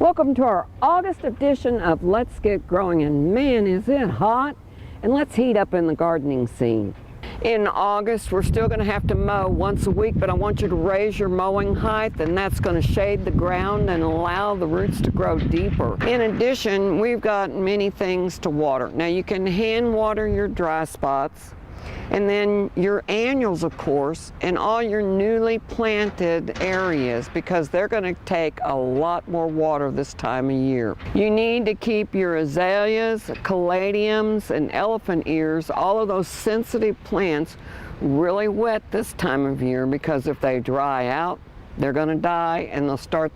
Welcome to our August edition of Let's Get Growing, and man, is it hot, and let's heat up in the gardening scene. In August, we're still going to have to mow once a week, but I want you to raise your mowing height, and that's going to shade the ground and allow the roots to grow deeper. In addition, we've got many things to water. Now, you can hand water your dry spots, and then your annuals, of course, and all your newly planted areas, because they're going to take a lot more water this time of year. You need to keep your azaleas, caladiums, and elephant ears, all of those sensitive plants, really wet this time of year, because if they dry out, they're going to die and they'll start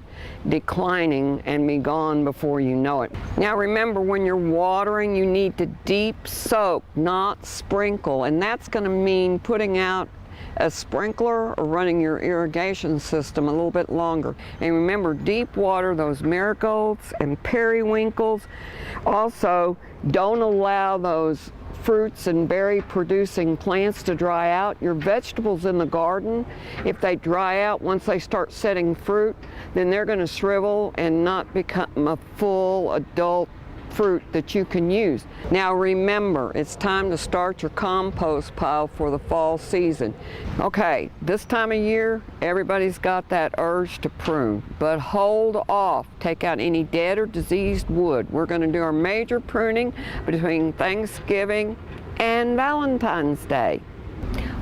declining and be gone before you know it. Now remember, when you're watering, you need to deep soak, not sprinkle, and that's going to mean putting out a sprinkler or running your irrigation system a little bit longer. And remember, deep water those marigolds and periwinkles. Also, don't allow those fruits and berry producing plants to dry out. Your vegetables in the garden, if they dry out once they start setting fruit, then they're going to shrivel and not become a full adult fruit that you can use. Now remember, it's time to start your compost pile for the fall season. Okay, this time of year, everybody's got that urge to prune, but hold off. Take out any dead or diseased wood. We're going to do our major pruning between Thanksgiving and Valentine's Day.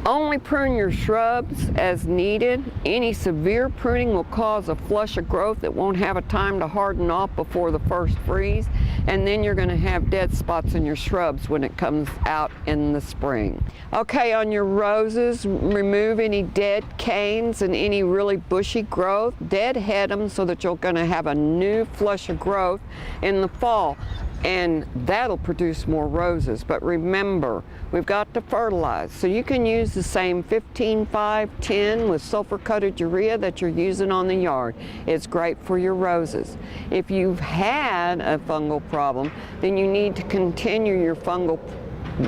Only prune your shrubs as needed. Any severe pruning will cause a flush of growth that won't have a time to harden off before the first freeze, and then you're going to have dead spots in your shrubs when it comes out in the spring. Okay, on your roses, remove any dead canes and any really bushy growth. Deadhead them so that you're going to have a new flush of growth in the fall, and that'll produce more roses. But remember, we've got to fertilize, so you can use the same 15-5-10 with sulfur-coated urea that you're using on the yard. It's great for your roses. If you've had a fungal problem, then you need to continue your fungal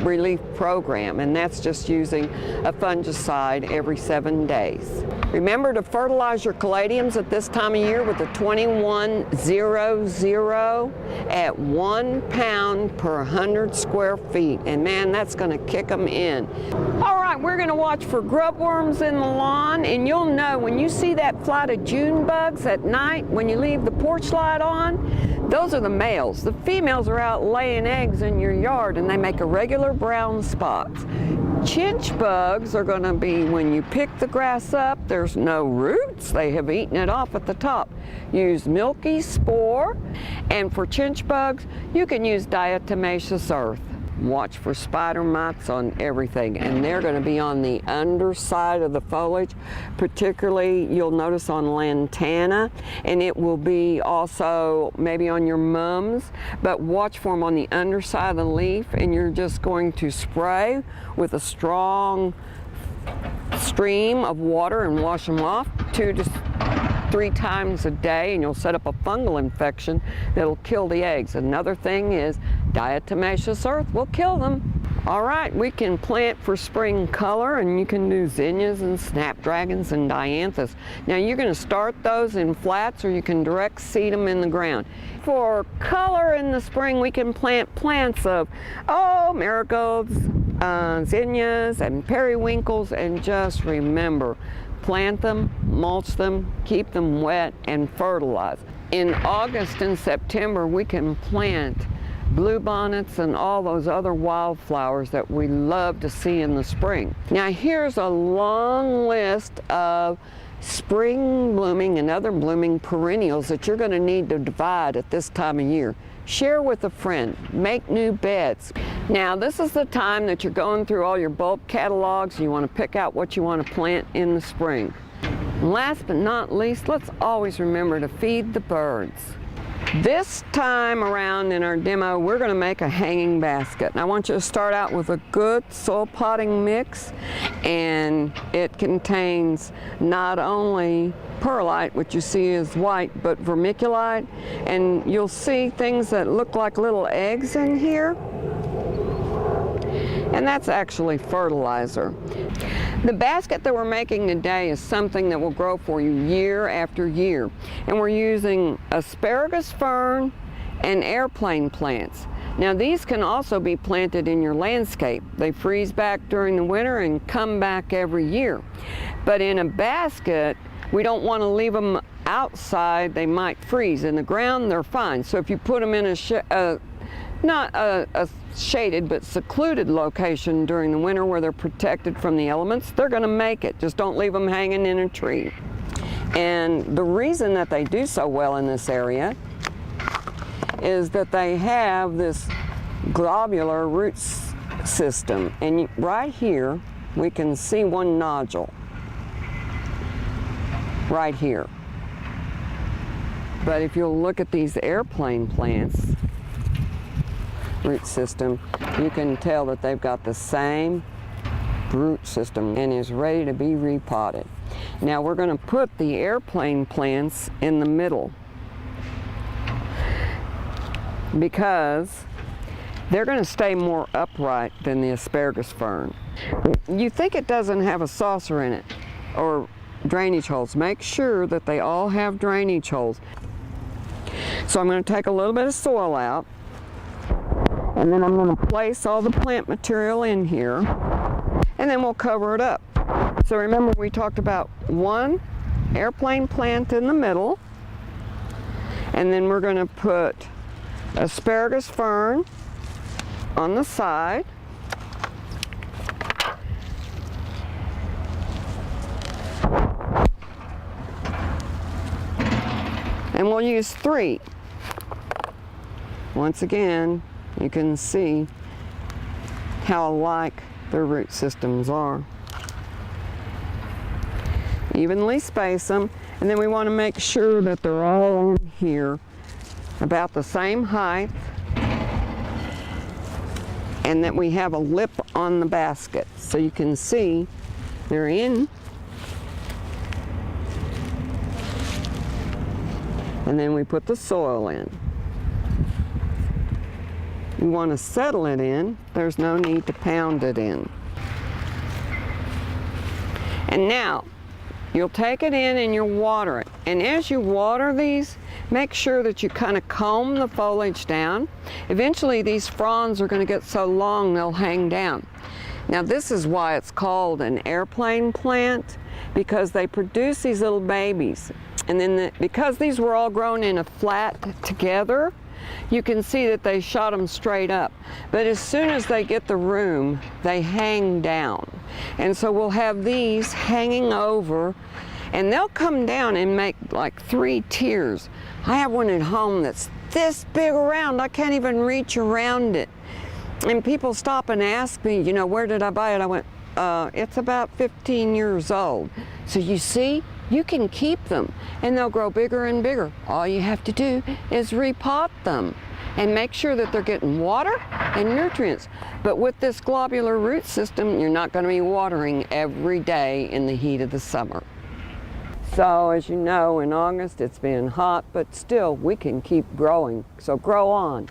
relief program, and that's just using a fungicide every 7 days. Remember to fertilize your caladiums at this time of year with a 21-0-0 at 1 pound per 100 square feet, and man, that's going to kick them in. All right, we're going to watch for grub worms in the lawn, and you'll know when you see that flight of June bugs at night when you leave the porch light on. Those are the males. The females are out laying eggs in your yard, and they make irregular brown spots. Chinch bugs are going to be when you pick the grass up, there's no roots. They have eaten it off at the top. Use milky spore, and for chinch bugs, you can use diatomaceous earth. Watch for spider mites on everything, and they're going to be on the underside of the foliage. Particularly, you'll notice on lantana, and it will be also maybe on your mums, but watch for them on the underside of the leaf, and you're just going to spray with a strong stream of water and wash them off 2 to 3 times a day, and you'll set up a fungal infection that'll kill the eggs. Another thing is diatomaceous earth will kill them. All right, we can plant for spring color, and you can do zinnias and snapdragons and dianthus. Now you're going to start those in flats, or you can direct seed them in the ground. For color in the spring, we can plant plants of marigolds, zinnias, and periwinkles, and just remember, plant them, mulch them, keep them wet, and fertilize. In August and September, we can plant bluebonnets and all those other wildflowers that we love to see in the spring. Now here's a long list of spring blooming and other blooming perennials that you're going to need to divide at this time of year. Share with a friend, make new beds. Now this is the time that you're going through all your bulb catalogs, and you want to pick out what you want to plant in the spring. And last but not least, let's always remember to feed the birds. This time around in our demo, we're going to make a hanging basket. And I want you to start out with a good soil potting mix, and it contains not only perlite, which you see is white, but vermiculite, and you'll see things that look like little eggs in here, and that's actually fertilizer. The basket that we're making today is something that will grow for you year after year. And we're using asparagus fern and airplane plants. Now these can also be planted in your landscape. They freeze back during the winter and come back every year. But in a basket, we don't want to leave them outside. They might freeze. In the ground, they're fine. So if you put them in not a shaded but secluded location during the winter where they're protected from the elements, they're going to make it. Just don't leave them hanging in a tree. And the reason that they do so well in this area is that they have this globular root system. And right here, we can see one nodule. Right here. But if you'll look at these airplane plants, root system, you can tell that they've got the same root system and is ready to be repotted. Now we're going to put the airplane plants in the middle because they're going to stay more upright than the asparagus fern. You think it doesn't have a saucer in it or drainage holes. Make sure that they all have drainage holes. So I'm going to take a little bit of soil out, and then I'm going to place all the plant material in here, and then we'll cover it up. So remember, we talked about one airplane plant in the middle, and then we're going to put asparagus fern on the side, and we'll use 3. Once again, you can see how alike their root systems are. Evenly space them, and then we want to make sure that they're all in here about the same height, and that we have a lip on the basket so you can see they're in. And then we put the soil in. You want to settle it in. There's no need to pound it in. And now, you'll take it in and you'll water it. And as you water these, make sure that you kind of comb the foliage down. Eventually these fronds are going to get so long they'll hang down. Now this is why it's called an airplane plant, because they produce these little babies. And then because these were all grown in a flat together, you can see that they shot them straight up. But as soon as they get the room, they hang down. And so we'll have these hanging over, and they'll come down and make like 3 tiers. I have one at home that's this big around. I can't even reach around it. And people stop and ask me, you know, where did I buy it? I went, it's about 15 years old. So you see, you can keep them and they'll grow bigger and bigger. All you have to do is repot them and make sure that they're getting water and nutrients. But with this globular root system, you're not going to be watering every day in the heat of the summer. So as you know, in August it's been hot, but still we can keep growing. So grow on.